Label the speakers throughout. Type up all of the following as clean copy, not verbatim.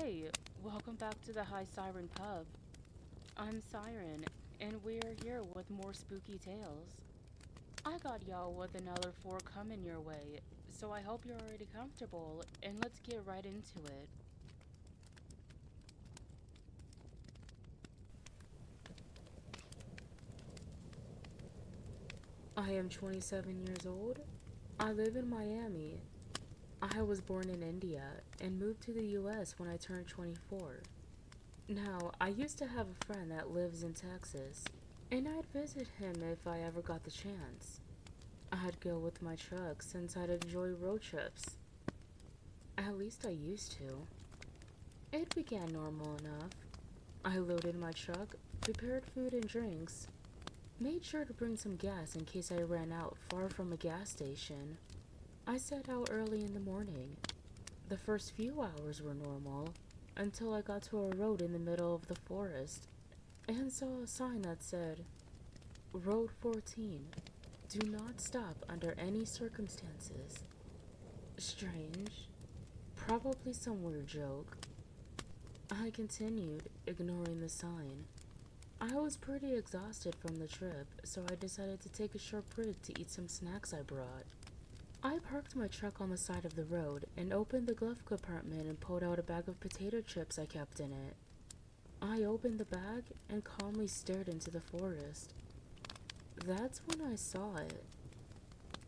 Speaker 1: Hey, welcome back to the High Siren Pub. I'm Siren, and we're here with more spooky tales. I got y'all with another 4 coming your way, so I hope you're already comfortable, and let's get right into it. I am 27 years old. I live in Miami. I was born in India and moved to the US when I turned 24. Now, I used to have a friend that lives in Texas, and I'd visit him if I ever got the chance. I'd go with my truck since I'd enjoy road trips. At least I used to. It began normal enough. I loaded my truck, prepared food and drinks, made sure to bring some gas in case I ran out far from a gas station. I set out early in the morning. The first few hours were normal, until I got to a road in the middle of the forest and saw a sign that said, Road 14, do not stop under any circumstances. Strange. Probably some weird joke. I continued, ignoring the sign. I was pretty exhausted from the trip, so I decided to take a short break to eat some snacks I brought. I parked my truck on the side of the road and opened the glove compartment and pulled out a bag of potato chips I kept in it. I opened the bag and calmly stared into the forest. That's when I saw it.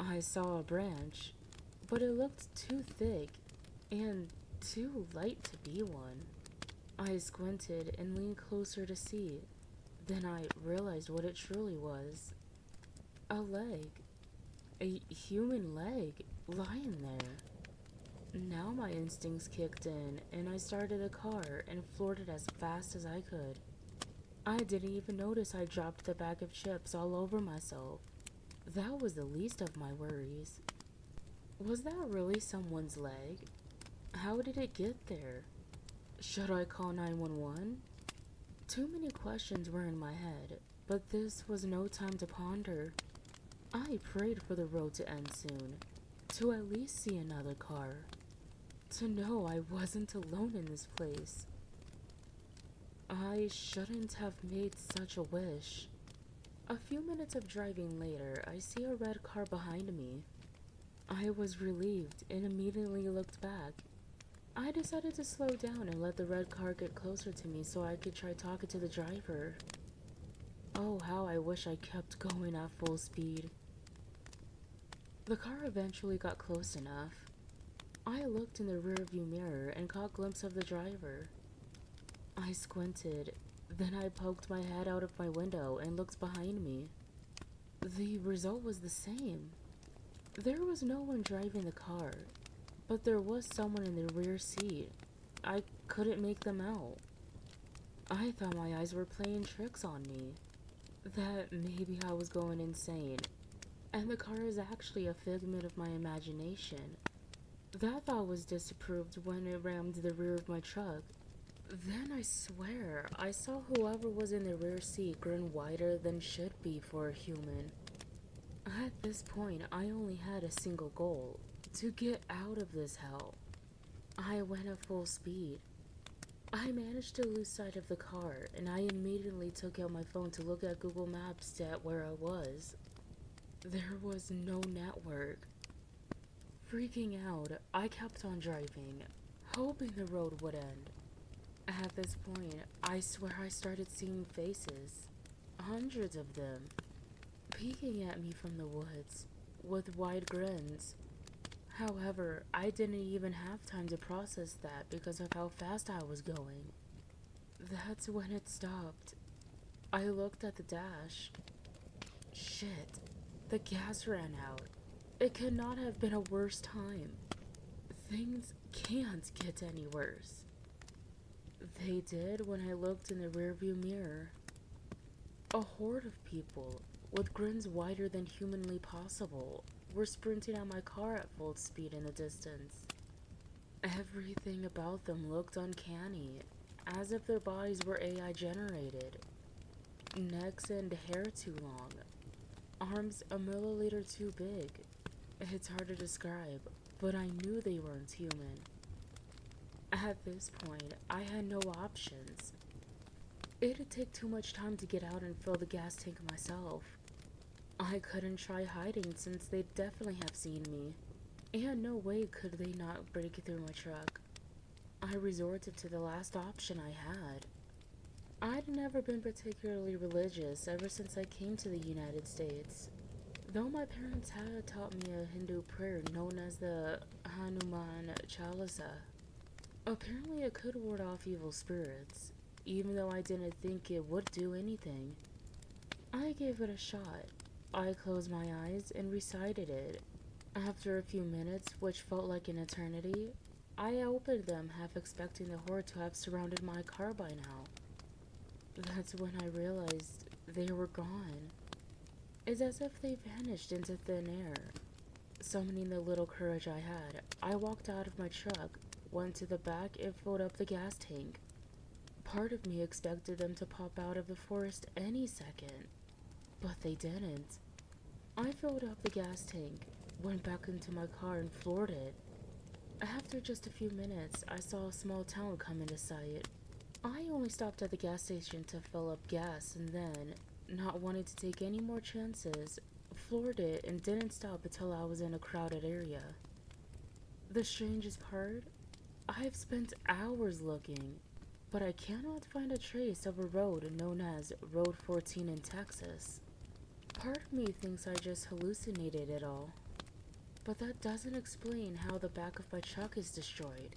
Speaker 1: I saw a branch, but it looked too thick and too light to be one. I squinted and leaned closer to see. Then I realized what it truly was. A leg. A human leg lying there. Now my instincts kicked in, and I started a car and floored it as fast as I could. I didn't even notice I dropped the bag of chips all over myself. That was the least of my worries. Was that really someone's leg? How did it get there? Should I call 911? Too many questions were in my head, but this was no time to ponder. I prayed for the road to end soon, to at least see another car, to know I wasn't alone in this place. I shouldn't have made such a wish. A few minutes of driving later, I see a red car behind me. I was relieved and immediately looked back. I decided to slow down and let the red car get closer to me so I could try talking to the driver. Oh, how I wish I kept going at full speed. The car eventually got close enough. I looked in the rearview mirror and caught a glimpse of the driver. I squinted, then I poked my head out of my window and looked behind me. The result was the same. There was no one driving the car, but there was someone in the rear seat. I couldn't make them out. I thought my eyes were playing tricks on me, that maybe I was going insane, and the car is actually a figment of my imagination. That thought was disproved when it rammed the rear of my truck. Then I swear, I saw whoever was in the rear seat grin wider than should be for a human. At this point, I only had a single goal, to get out of this hell. I went at full speed. I managed to lose sight of the car, and I immediately took out my phone to look at Google Maps to where I was. There was no network. Freaking out, I kept on driving, hoping the road would end. At this point, I swear I started seeing faces, hundreds of them, peeking at me from the woods, with wide grins. However, I didn't even have time to process that because of how fast I was going. That's when it stopped. I looked at the dash. Shit, the gas ran out. It could not have been a worse time. Things can't get any worse. They did when I looked in the rearview mirror. A horde of people, with grins wider than humanly possible, were sprinting at my car at full speed in the distance. Everything about them looked uncanny, as if their bodies were AI generated. Necks and hair too long, arms a milliliter too big. It's hard to describe, but I knew they weren't human. At this point, I had no options. It'd take too much time to get out and fill the gas tank myself. I couldn't try hiding since they'd definitely have seen me, and no way could they not break through my truck. I resorted to the last option I had. I'd never been particularly religious ever since I came to the United States, though my parents had taught me a Hindu prayer known as the Hanuman Chalisa. Apparently it could ward off evil spirits, even though I didn't think it would do anything. I gave it a shot. I closed my eyes and recited it. After a few minutes, which felt like an eternity, I opened them, half expecting the horde to have surrounded my car by now. That's when I realized they were gone. It's as if they vanished into thin air. Summoning the little courage I had, I walked out of my truck, went to the back, and filled up the gas tank. Part of me expected them to pop out of the forest any second, but they didn't. I filled up the gas tank, went back into my car, and floored it. After just a few minutes, I saw a small town come into sight. I only stopped at the gas station to fill up gas, and then, not wanting to take any more chances, floored it and didn't stop until I was in a crowded area. The strangest part? I've spent hours looking, but I cannot find a trace of a road known as Road 14 in Texas. Part of me thinks I just hallucinated it all, but that doesn't explain how the back of my truck is destroyed.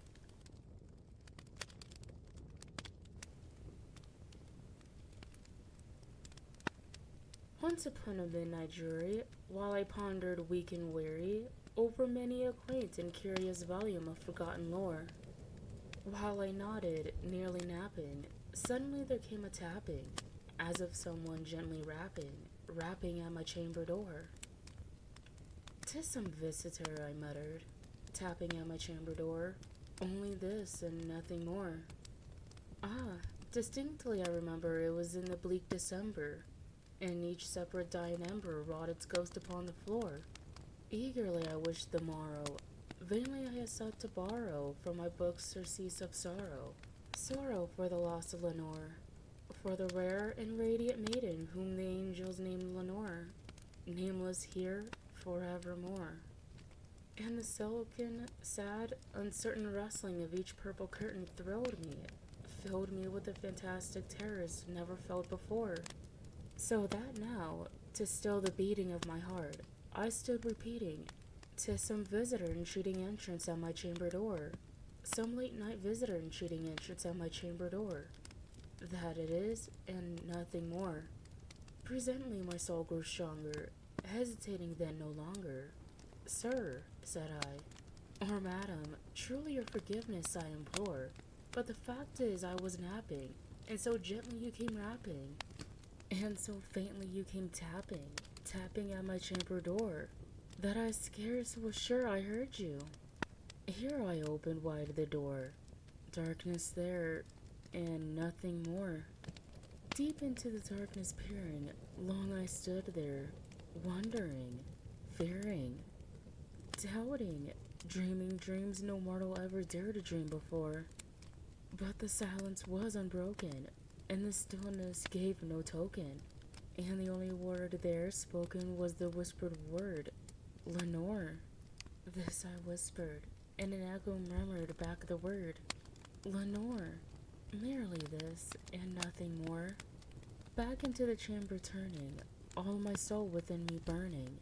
Speaker 1: Once upon a midnight jury, while I pondered weak and weary over many a quaint and curious volume of forgotten lore, while I nodded, nearly napping, suddenly there came a tapping, as of someone gently rapping at my chamber door. "'Tis some visitor," I muttered, tapping at my chamber door. "Only this and nothing more." Distinctly I remember it was in the bleak December, and each separate dying ember wrought its ghost upon the floor. Eagerly I wished the morrow. Vainly I had sought to borrow from my books surcease of sorrow. Sorrow for the loss of Lenore, for the rare and radiant maiden whom the angels named Lenore, nameless here forevermore. And the silken, sad, uncertain rustling of each purple curtain thrilled me, filled me with a fantastic terrors never felt before. So that now, to still the beating of my heart, I stood repeating, "'Tis some visitor entreating entrance at my chamber door, some late night visitor entreating entrance at my chamber door. That it is, and nothing more." Presently my soul grew stronger, hesitating then no longer. "Sir," said I, "or madam, truly your forgiveness I implore, but the fact is I was napping, and so gently you came rapping, and so faintly you came tapping at my chamber door, that I scarce was sure I heard you. Here I opened wide the door, darkness there, and nothing more. Deep into the darkness peering, long I stood there, wondering, fearing, doubting, dreaming dreams no mortal ever dared to dream before. But the silence was unbroken, and the stillness gave no token, and the only word there spoken was the whispered word, 'Lenore.' This I whispered, and an echo murmured back the word, 'Lenore.' Merely this, and nothing more. Back into the chamber turning, all my soul within me burning.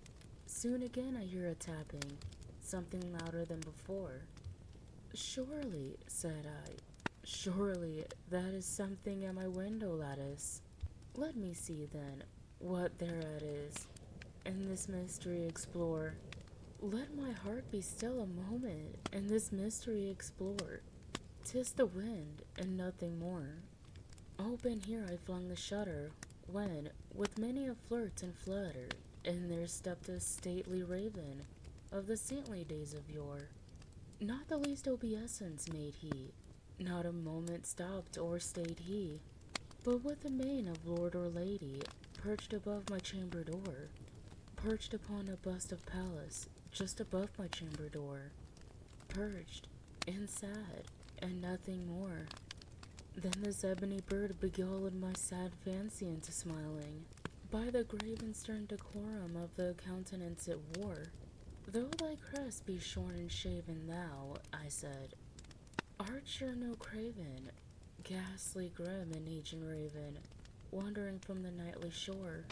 Speaker 1: Soon again I hear a tapping, something louder than before. 'Surely,' said I, 'surely that is something at my window lattice. Let me see then, what thereat is, and this mystery explore. Let my heart be still a moment, and this mystery explore. 'Tis the wind, and nothing more.' Open here I flung the shutter, when, with many a flirt and flutter, in there stepped a stately raven, of the saintly days of yore. Not the least obeisance made he, not a moment stopped or stayed he, but with the mien of lord or lady, perched above my chamber door, perched upon a bust of Pallas, just above my chamber door, perched, and sad, and nothing more. Then this ebony bird beguiled my sad fancy into smiling, by the grave and stern decorum of the countenance it wore. Though thy crest be shorn and shaven, thou, I said, art sure no craven, ghastly grim and aging raven, wandering from the nightly shore.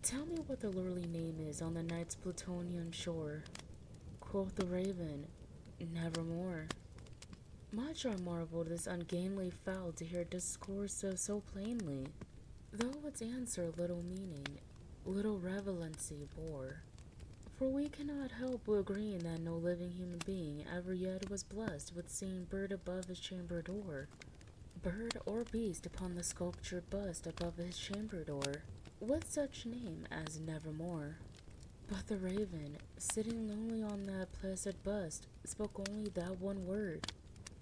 Speaker 1: Tell me what the lordly name is on the night's Plutonian shore. Quoth the raven, nevermore. Much I marveled this ungainly fowl to hear discourse so plainly, though its answer little meaning, little relevancy bore. For we cannot help agreeing that no living human being ever yet was blessed with seeing bird above his chamber door, bird or beast upon the sculptured bust above his chamber door, with such name as nevermore. But the raven, sitting lonely on that placid bust, spoke only that one word,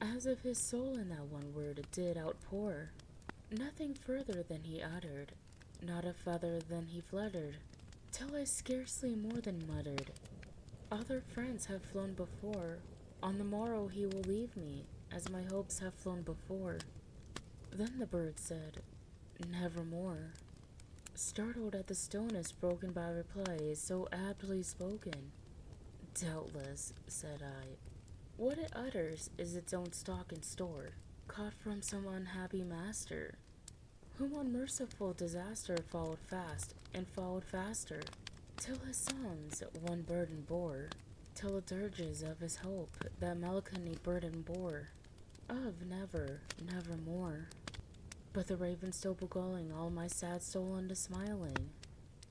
Speaker 1: as if his soul in that one word did outpour. Nothing further than he uttered, not a feather than he fluttered, till I scarcely more than muttered, other friends have flown before, on the morrow he will leave me, as my hopes have flown before. Then the bird said, nevermore, startled at the stillness broken by replies so aptly spoken. Doubtless, said I, what it utters is its own stock and store, caught from some unhappy master, whom unmerciful disaster followed fast, and followed faster, till his sons one burden bore, till the dirges of his hope that melancholy burden bore, of never, nevermore. But the raven still beguiling all my sad soul into smiling,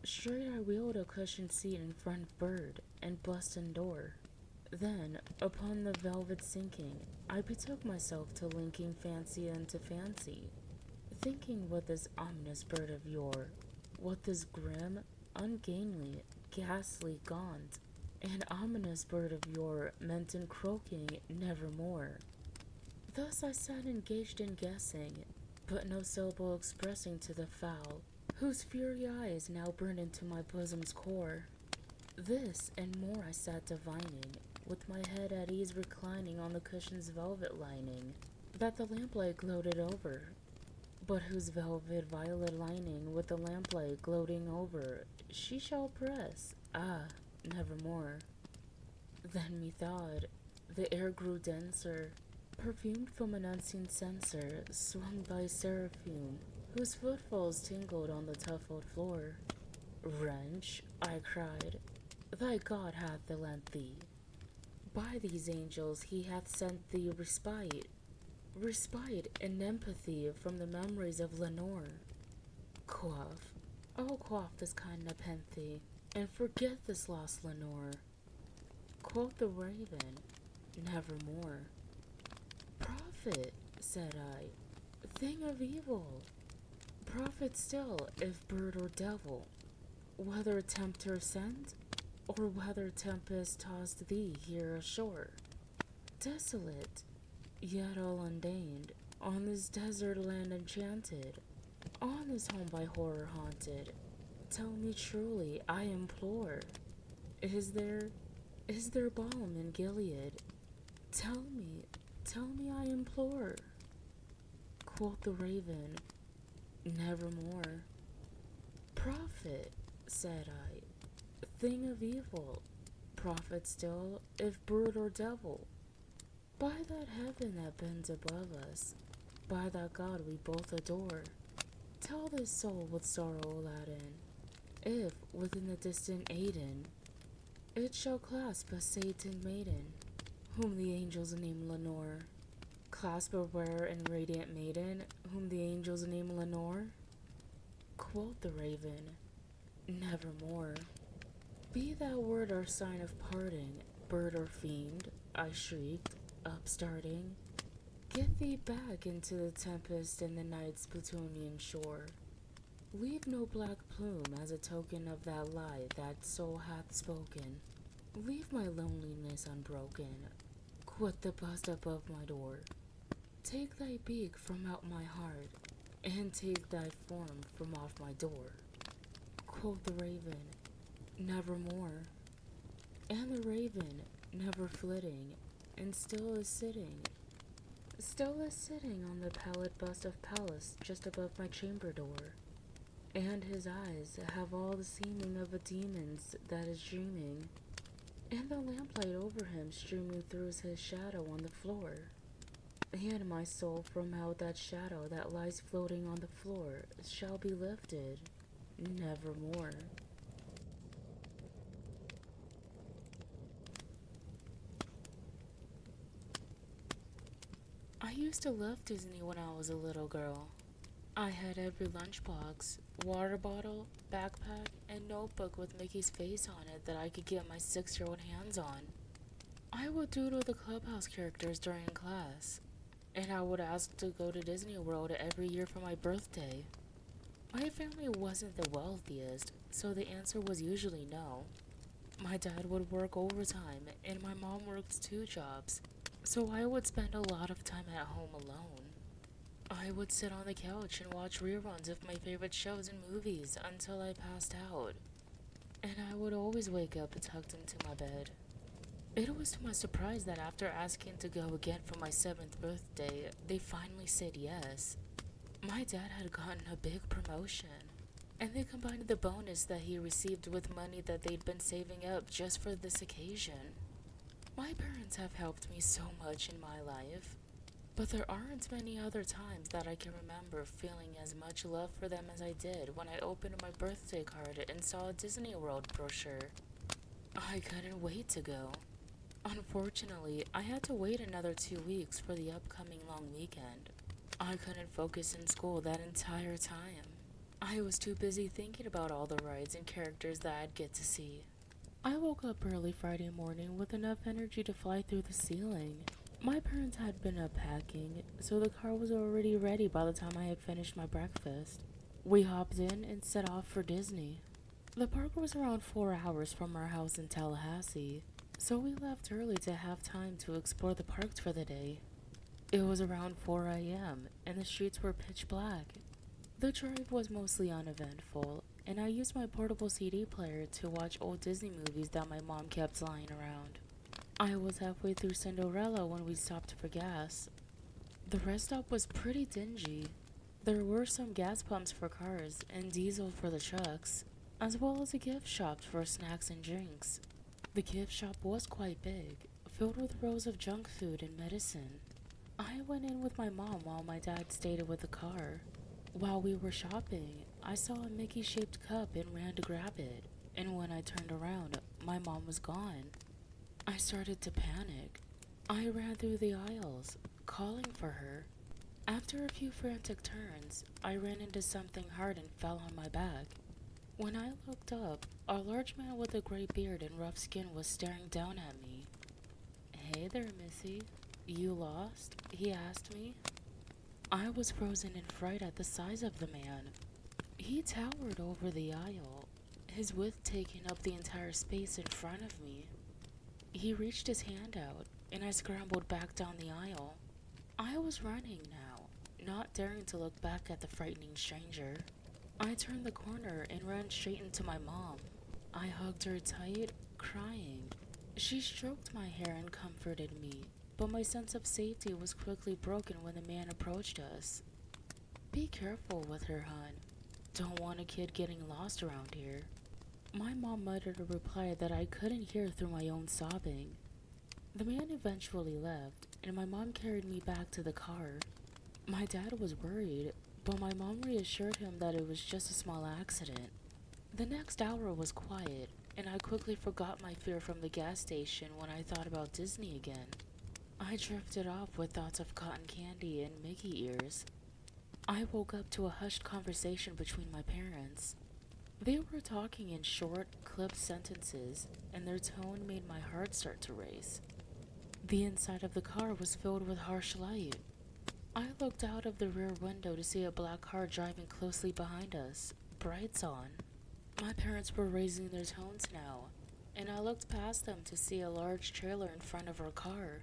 Speaker 1: straight I wheeled a cushioned seat in front of bird, and bust and door. Then, upon the velvet sinking, I betook myself to linking fancy into fancy, thinking what this ominous bird of yore, what this grim, ungainly, ghastly, gaunt, and ominous bird of yore meant in croaking nevermore. Thus I sat engaged in guessing, but no syllable expressing to the fowl, whose fury eyes now burned into my bosom's core. This and more I sat divining, with my head at ease reclining on the cushion's velvet lining, that the lamplight gloated over, but whose velvet violet lining with the lamplight gloating over she shall press, nevermore. Then methought the air grew denser, perfumed from an unseen censer, swung by seraphim, whose footfalls tingled on the tuffled floor. Wretch, I cried, thy God hath lent thee. By these angels he hath sent thee respite and empathy from the memories of Lenore. Quaff, oh quaff this kind nepenthe, and forget this lost Lenore. Quoth the raven, nevermore. Prophet, said I, thing of evil, prophet still, if bird or devil, whether tempter sent, or whether tempest tossed thee here ashore, desolate, yet all undeigned, on this desert land enchanted, on this home by horror haunted. Tell me truly, I implore, is there balm in Gilead? Tell me, I implore. Quoth the raven, nevermore. Prophet, said I, thing of evil, prophet still, if bird or devil. By that heaven that bends above us, by that God we both adore, tell this soul with sorrow Aladdin, if within the distant Aden it shall clasp a Satan maiden, whom the angels name Lenore. Clasp a rare and radiant maiden, whom the angels name Lenore? Quoth the raven, nevermore. Be that word our sign of parting, bird or fiend, I shrieked, upstarting. Get thee back into the tempest and the night's Plutonian shore. Leave no black plume as a token of that lie that soul hath spoken. Leave my loneliness unbroken. Quit the bust above my door. Take thy beak from out my heart, and take thy form from off my door. Quoth the raven, nevermore. And the raven, never flitting, and still is sitting, still is sitting on the pallid bust of Pallas just above my chamber door, and his eyes have all the seeming of a demon's that is dreaming, and the lamplight over him streaming through his shadow on the floor. And my soul from out that shadow that lies floating on the floor shall be lifted, nevermore. I used to love Disney when I was a little girl. I had every lunchbox, water bottle, backpack, and notebook with Mickey's face on it that I could get my 6-year-old hands on. I would doodle the clubhouse characters during class, and I would ask to go to Disney World every year for my birthday. My family wasn't the wealthiest, so the answer was usually no. My dad would work overtime, and my mom worked 2 jobs, so I would spend a lot of time at home alone. I would sit on the couch and watch reruns of my favorite shows and movies until I passed out, and I would always wake up tucked into my bed. It was to my surprise that after asking to go again for my 7th birthday, they finally said yes. My dad had gotten a big promotion, and they combined the bonus that he received with money that they'd been saving up just for this occasion. My parents have helped me so much in my life, but there aren't many other times that I can remember feeling as much love for them as I did when I opened my birthday card and saw a Disney World brochure. I couldn't wait to go. Unfortunately, I had to wait another 2 weeks for the upcoming long weekend. I couldn't focus in school that entire time. I was too busy thinking about all the rides and characters that I'd get to see. I woke up early Friday morning with enough energy to fly through the ceiling. My parents had been up packing, so the car was already ready by the time I had finished my breakfast. We hopped in and set off for Disney. The park was around 4 hours from our house in Tallahassee, so we left early to have time to explore the parks for the day. It was around 4 a.m., and the streets were pitch black. The drive was mostly uneventful, and I used my portable CD player to watch old Disney movies that my mom kept lying around. I was halfway through Cinderella when we stopped for gas. The rest stop was pretty dingy. There were some gas pumps for cars and diesel for the trucks, as well as a gift shop for snacks and drinks. The gift shop was quite big, filled with rows of junk food and medicine. I went in with my mom while my dad stayed with the car. While we were shopping, I saw a Mickey-shaped cup and ran to grab it, and when I turned around, my mom was gone. I started to panic. I ran through the aisles, calling for her. After a few frantic turns, I ran into something hard and fell on my back. When I looked up, a large man with a gray beard and rough skin was staring down at me. "Hey there, Missy. You lost?" he asked me. I was frozen in fright at the size of the man. He towered over the aisle, his width taking up the entire space in front of me. He reached his hand out, and I scrambled back down the aisle. I was running now, not daring to look back at the frightening stranger. I turned the corner and ran straight into my mom. I hugged her tight, crying. She stroked my hair and comforted me, but my sense of safety was quickly broken when the man approached us. "Be careful with her, hon. Don't want a kid getting lost around here." My mom muttered a reply that I couldn't hear through my own sobbing. The man eventually left, and my mom carried me back to the car. My dad was worried, but my mom reassured him that it was just a small accident. The next hour was quiet, and I quickly forgot my fear from the gas station when I thought about Disney again. I drifted off with thoughts of cotton candy and Mickey ears. I woke up to a hushed conversation between my parents. They were talking in short, clipped sentences, and their tone made my heart start to race. The inside of the car was filled with harsh light. I looked out of the rear window to see a black car driving closely behind us, brights on. My parents were raising their tones now, and I looked past them to see a large trailer in front of our car.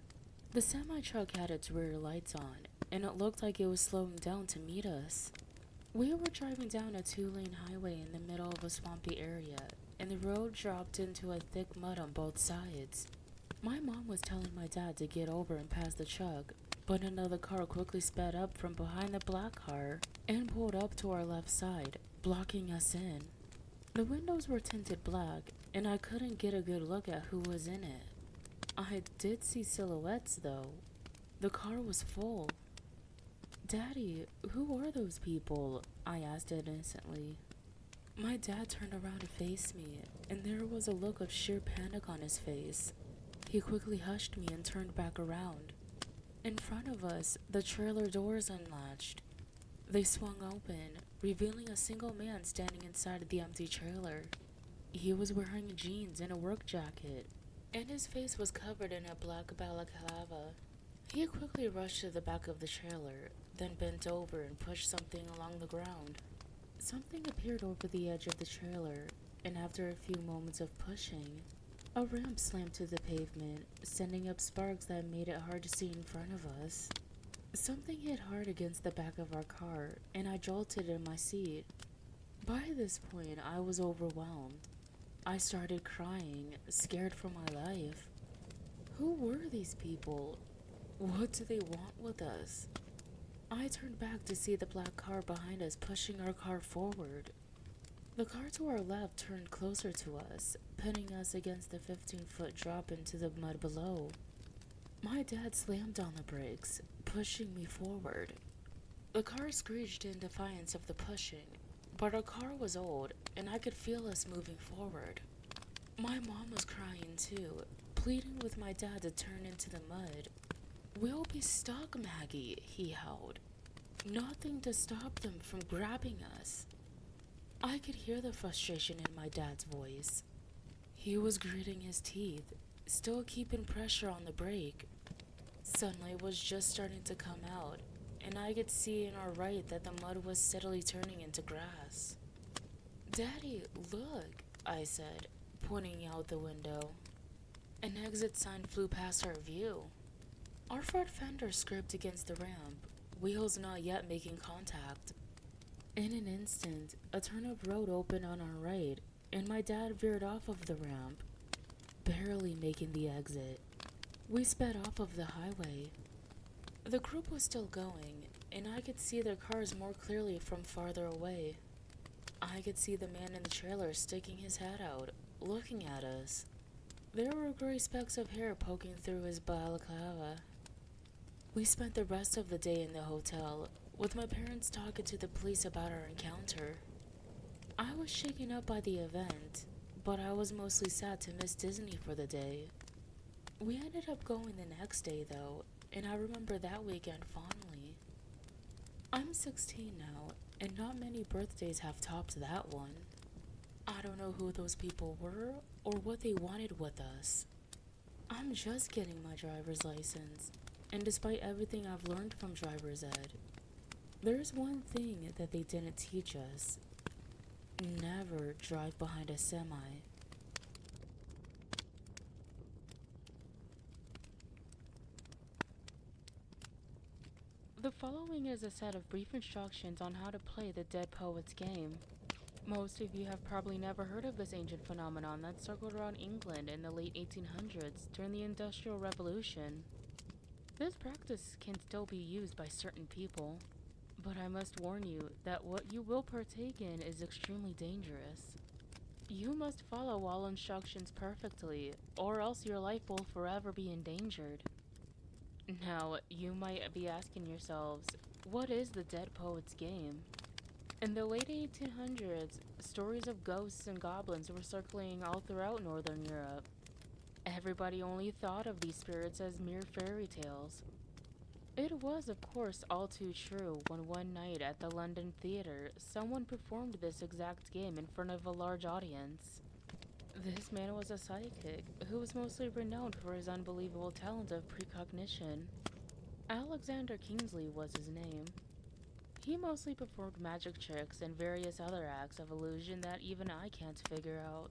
Speaker 1: The semi-truck had its rear lights on, and it looked like it was slowing down to meet us. We were driving down a 2-lane highway in the middle of a swampy area, and the road dropped into a thick mud on both sides. My mom was telling my dad to get over and pass the truck, but another car quickly sped up from behind the black car and pulled up to our left side, blocking us in. The windows were tinted black, and I couldn't get a good look at who was in it. I did see silhouettes, though. The car was full. "Daddy, who are those people?" I asked innocently. My dad turned around to face me, and there was a look of sheer panic on his face. He quickly hushed me and turned back around. In front of us, the trailer doors unlatched. They swung open, revealing a single man standing inside the empty trailer. He was wearing jeans and a work jacket, and his face was covered in a black balaclava. He quickly rushed to the back of the trailer, then bent over and pushed something along the ground. Something appeared over the edge of the trailer, and after a few moments of pushing, a ramp slammed to the pavement, sending up sparks that made it hard to see in front of us. Something hit hard against the back of our car, and I jolted in my seat. By this point, I was overwhelmed. I started crying, scared for my life. Who were these people? What do they want with us? I turned back to see the black car behind us pushing our car forward. The car to our left turned closer to us, pinning us against the 15-foot drop into the mud below. My dad slammed on the brakes, pushing me forward. The car screeched in defiance of the pushing, but our car was old, and I could feel us moving forward. My mom was crying too, pleading with my dad to turn into the mud. "We'll be stuck, Maggie," he howled. "Nothing to stop them from grabbing us." I could hear the frustration in my dad's voice. He was gritting his teeth, still keeping pressure on the brake. Sunlight was just starting to come out, and I could see in our right that the mud was steadily turning into grass. "Daddy, look," I said, pointing out the window. An exit sign flew past our view. Our front fender scraped against the ramp, wheels not yet making contact. In an instant, a turn of road opened on our right, and my dad veered off of the ramp, barely making the exit. We sped off of the highway. The group was still going, and I could see their cars more clearly from farther away. I could see the man in the trailer sticking his head out, looking at us. There were gray specks of hair poking through his balaclava. We spent the rest of the day in the hotel, with my parents talking to the police about our encounter. I was shaken up by the event, but I was mostly sad to miss Disney for the day. We ended up going the next day, though, and I remember that weekend fondly. I'm 16 now, and not many birthdays have topped that one. I don't know who those people were or what they wanted with us. I'm just getting my driver's license, and despite everything I've learned from driver's ed, there's one thing that they didn't teach us. Never drive behind a semi. The following is a set of brief instructions on how to play the Dead Poets game. Most of you have probably never heard of this ancient phenomenon that circled around England in the late 1800s during the Industrial Revolution. This practice can still be used by certain people, but I must warn you that what you will partake in is extremely dangerous. You must follow all instructions perfectly, or else your life will forever be endangered. Now, you might be asking yourselves, what is the Dead Poets game? In the late 1800s, stories of ghosts and goblins were circling all throughout Northern Europe. Everybody only thought of these spirits as mere fairy tales. It was, of course, all too true when one night at the London Theatre, someone performed this exact game in front of a large audience. This man was a psychic, who was mostly renowned for his unbelievable talent of precognition. Alexander Kingsley was his name. He mostly performed magic tricks and various other acts of illusion that even I can't figure out.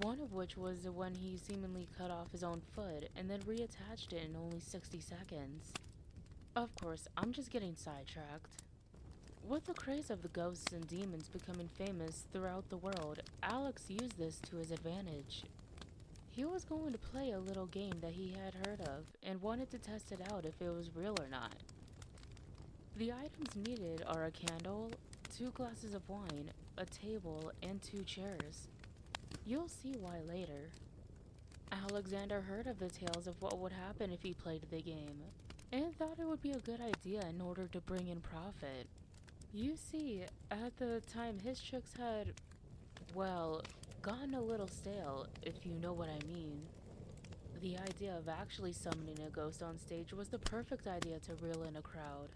Speaker 1: One of which was when he seemingly cut off his own foot and then reattached it in only 60 seconds. Of course, I'm just getting sidetracked. With the craze of the ghosts and demons becoming famous throughout the world, Alex used this to his advantage. He was going to play a little game that he had heard of and wanted to test it out if it was real or not. The items needed are a candle, 2 glasses of wine, a table, and 2 chairs. You'll see why later. Alexander heard of the tales of what would happen if he played the game, and thought it would be a good idea in order to bring in profit. You see, at the time his tricks had, well, gotten a little stale, if you know what I mean. The idea of actually summoning a ghost on stage was the perfect idea to reel in a crowd.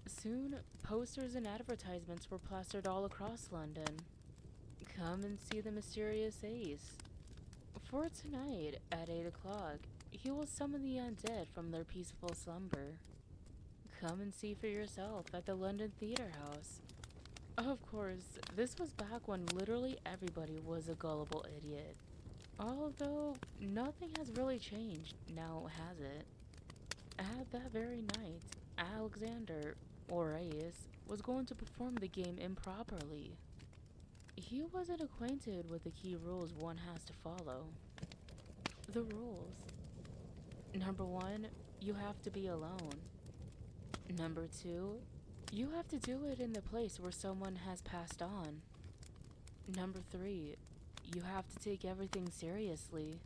Speaker 1: Soon, posters and advertisements were plastered all across London. Come and see the mysterious ace. For tonight, at 8 o'clock, he will summon the undead from their peaceful slumber. Come and see for yourself at the London Theatre House. Of course, this was back when literally everybody was a gullible idiot. Although, nothing has really changed, now has it? At that very night, Alexander, or Ace, was going to perform the game improperly. He wasn't acquainted with the key rules one has to follow. The rules. Number 1, you have to be alone. Number 2, you have to do it in the place where someone has passed on. Number 3, you have to take everything seriously.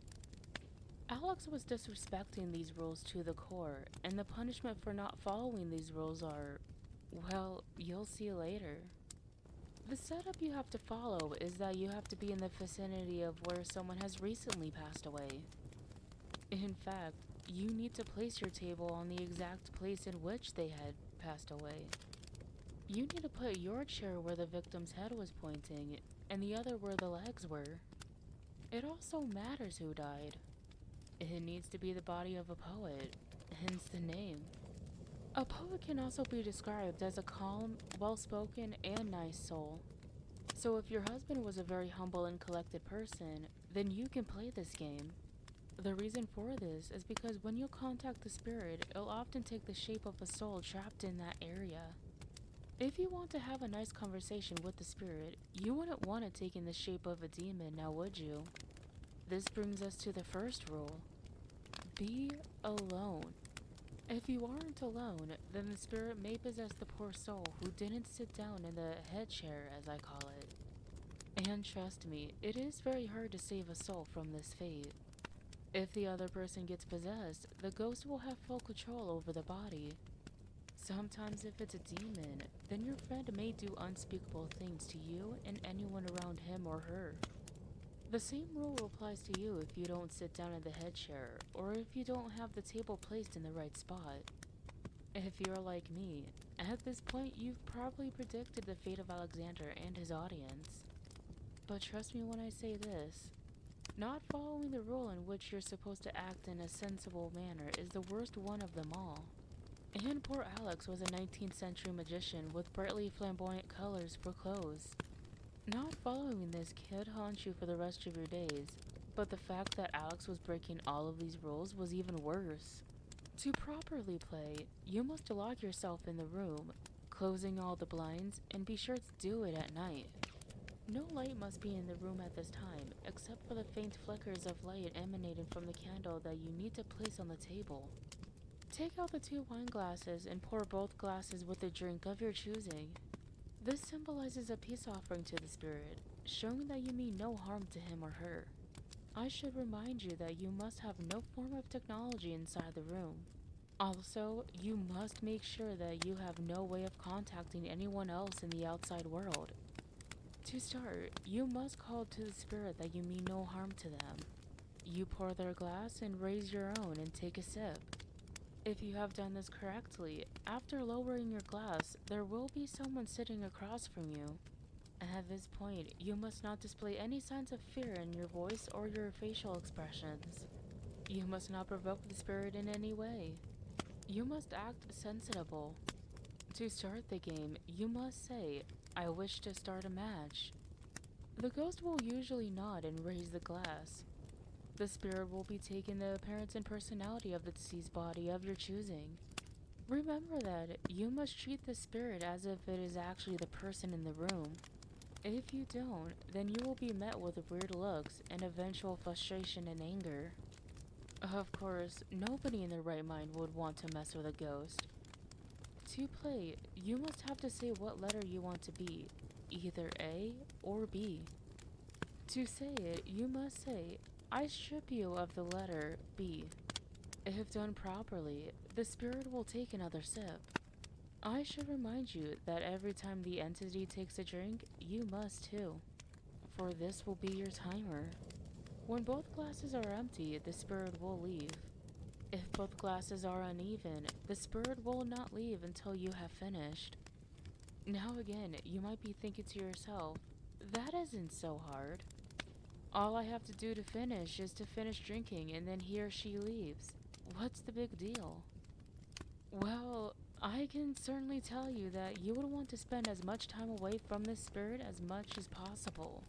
Speaker 1: Alex was disrespecting these rules to the core, and the punishment for not following these rules are, well, you'll see later. The setup you have to follow is that you have to be in the vicinity of where someone has recently passed away. In fact, you need to place your table on the exact place in which they had passed away. You need to put your chair where the victim's head was pointing, and the other where the legs were. It also matters who died. It needs to be the body of a poet, hence the name. A poet can also be described as a calm, well-spoken, and nice soul. So if your husband was a very humble and collected person, then you can play this game. The reason for this is because when you contact the spirit, it'll often take the shape of a soul trapped in that area. If you want to have a nice conversation with the spirit, you wouldn't want it taking the shape of a demon, now would you? This brings us to the first rule. Be alone. If you aren't alone, then the spirit may possess the poor soul who didn't sit down in the head chair, as I call it. And trust me, it is very hard to save a soul from this fate. If the other person gets possessed, the ghost will have full control over the body. Sometimes if it's a demon, then your friend may do unspeakable things to you and anyone around him or her. The same rule applies to you if you don't sit down in the head chair, or if you don't have the table placed in the right spot. If you're like me, at this point you've probably predicted the fate of Alexander and his audience. But trust me when I say this, not following the rule in which you're supposed to act in a sensible manner is the worst one of them all. And poor Alex was a 19th century magician with brightly flamboyant colors for clothes. Not following this could haunt you for the rest of your days, but the fact that Alex was breaking all of these rules was even worse. To properly play, you must lock yourself in the room, closing all the blinds, and be sure to do it at night. No light must be in the room at this time, except for the faint flickers of light emanating from the candle that you need to place on the table. Take out the 2 wine glasses and pour both glasses with a drink of your choosing. This symbolizes a peace offering to the spirit, showing that you mean no harm to him or her. I should remind you that you must have no form of technology inside the room. Also, you must make sure that you have no way of contacting anyone else in the outside world. To start, you must call to the spirit that you mean no harm to them. You pour their glass and raise your own and take a sip. If you have done this correctly, after lowering your glass, there will be someone sitting across from you. At this point, you must not display any signs of fear in your voice or your facial expressions. You must not provoke the spirit in any way. You must act sensible. To start the game, you must say, "I wish to start a match." The ghost will usually nod and raise the glass. The spirit will be taking the appearance and personality of the deceased body of your choosing. Remember that you must treat the spirit as if it is actually the person in the room. If you don't, then you will be met with weird looks and eventual frustration and anger. Of course, nobody in their right mind would want to mess with a ghost. To play, you must have to say what letter you want to be, either A or B. To say it, you must say, "I strip you of the letter B." If done properly, the spirit will take another sip. I should remind you that every time the entity takes a drink, you must too, for this will be your timer. When both glasses are empty, the spirit will leave. If both glasses are uneven, the spirit will not leave until you have finished. Now again, you might be thinking to yourself, that isn't so hard. All I have to do to finish is to finish drinking and then he or she leaves. What's the big deal? Well, I can certainly tell you that you would want to spend as much time away from this spirit as much as possible.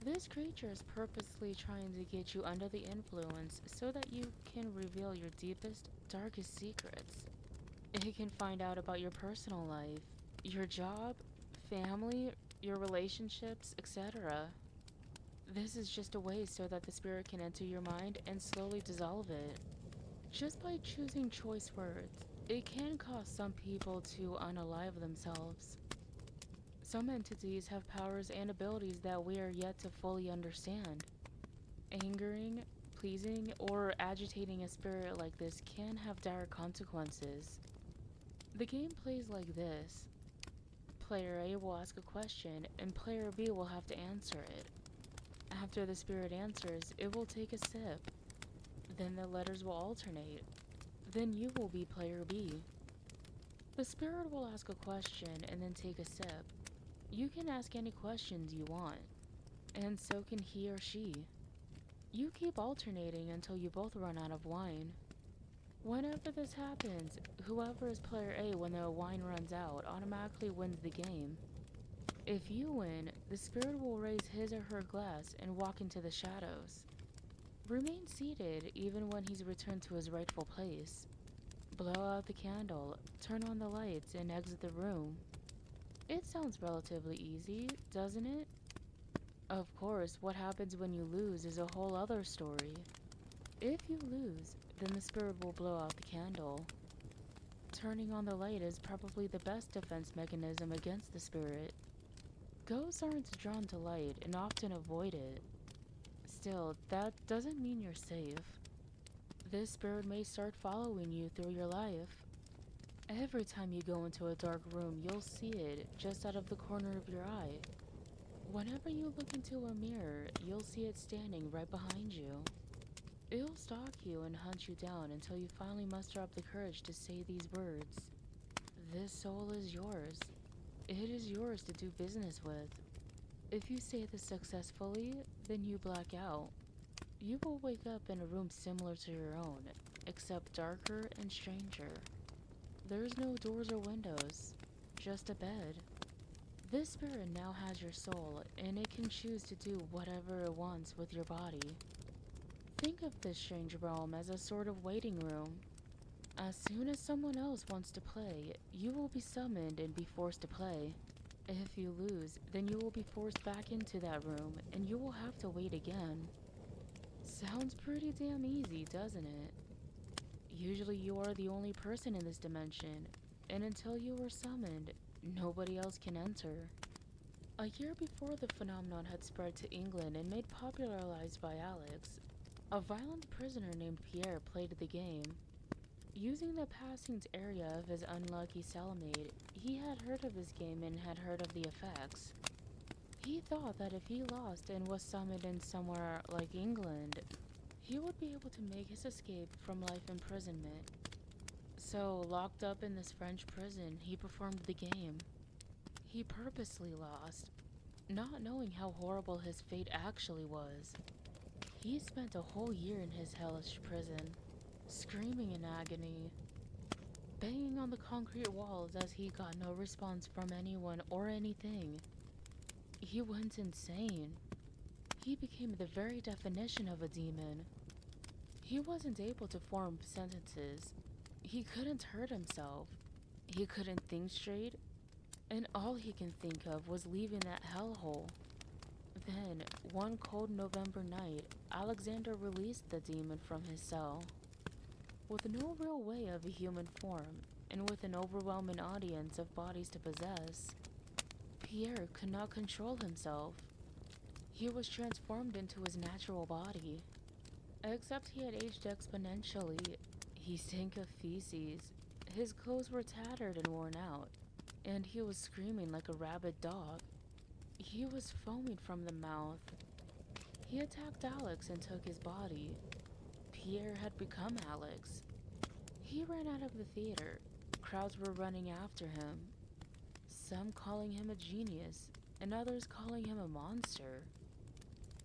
Speaker 1: This creature is purposely trying to get you under the influence so that you can reveal your deepest, darkest secrets. It can find out about your personal life, your job, family, your relationships, etc. This is just a way so that the spirit can enter your mind and slowly dissolve it. Just by choosing choice words, it can cause some people to unalive themselves. Some entities have powers and abilities that we are yet to fully understand. Angering, pleasing, or agitating a spirit like this can have dire consequences. The game plays like this. Player A will ask a question, and Player B will have to answer it. After the spirit answers, it will take a sip. Then the letters will alternate. Then you will be Player B. The spirit will ask a question and then take a sip. You can ask any questions you want, and so can he or she. You keep alternating until you both run out of wine. Whenever this happens, whoever is Player A when the wine runs out automatically wins the game. If you win, the spirit will raise his or her glass and walk into the shadows. Remain seated even when he's returned to his rightful place. Blow out the candle, turn on the lights, and exit the room. It sounds relatively easy, doesn't it? Of course, what happens when you lose is a whole other story. If you lose, then the spirit will blow out the candle. Turning on the light is probably the best defense mechanism against the spirit. Ghosts aren't drawn to light and often avoid it. Still, that doesn't mean you're safe. This spirit may start following you through your life. Every time you go into a dark room, you'll see it just out of the corner of your eye. Whenever you look into a mirror, you'll see it standing right behind you. It'll stalk you and hunt you down until you finally muster up the courage to say these words. This soul is yours. It is yours to do business with. If you say this successfully, then you black out. You will wake up in a room similar to your own, except darker and stranger. There's no doors or windows, just a bed. This spirit now has your soul, and it can choose to do whatever it wants with your body. Think of this strange realm as a sort of waiting room. As soon as someone else wants to play, you will be summoned and be forced to play. If you lose, then you will be forced back into that room, and you will have to wait again. Sounds pretty damn easy, doesn't it? Usually you are the only person in this dimension, and until you are summoned, nobody else can enter. A year before the phenomenon had spread to England and made popularized by Alex, a violent prisoner named Pierre played the game. Using the passing area of his unlucky cellmate, he had heard of this game and had heard of the effects. He thought that if he lost and was summoned in somewhere like England, he would be able to make his escape from life imprisonment. So, locked up in this French prison, he performed the game. He purposely lost, not knowing how horrible his fate actually was. He spent a whole year in his hellish prison, screaming in agony, banging on the concrete walls as he got no response from anyone or anything. He went insane. He became the very definition of a demon. He wasn't able to form sentences. He couldn't hurt himself. He couldn't think straight. and all he can think of was leaving that hellhole. Then, one cold November night, Alexander released the demon from his cell. With no real way of a human form, and with an overwhelming audience of bodies to possess, Pierre could not control himself. He was transformed into his natural body. Except he had aged exponentially. He stank of feces, his clothes were tattered and worn out, and he was screaming like a rabid dog. He was foaming from the mouth. He attacked Alex and took his body. Pierre had become Alex. He ran out of the theater. Crowds were running after him, some calling him a genius, and others calling him a monster.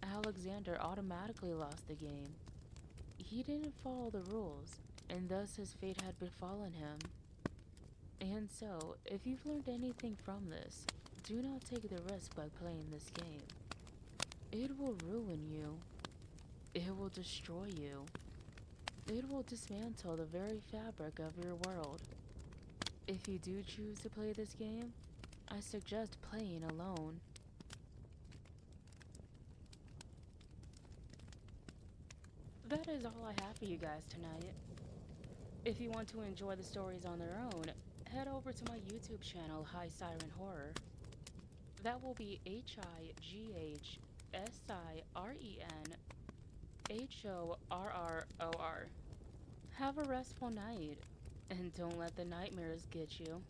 Speaker 1: Alexander automatically lost the game. He didn't follow the rules, and thus his fate had befallen him. And so, if you've learned anything from this, do not take the risk by playing this game. It will ruin you. It will destroy you. It will dismantle the very fabric of your world. If you do choose to play this game, I suggest playing alone. That is all I have for you guys tonight. If you want to enjoy the stories on their own, head over to my YouTube channel, Hi Siren Horror. That will be 𝐊𝐿𝐿𝐿𝐿𝐿𝐿𝐿𝐿𝐿𝐿𝐿𝐿𝐿𝐿𝐿. Have a restful night, and don't let the nightmares get you.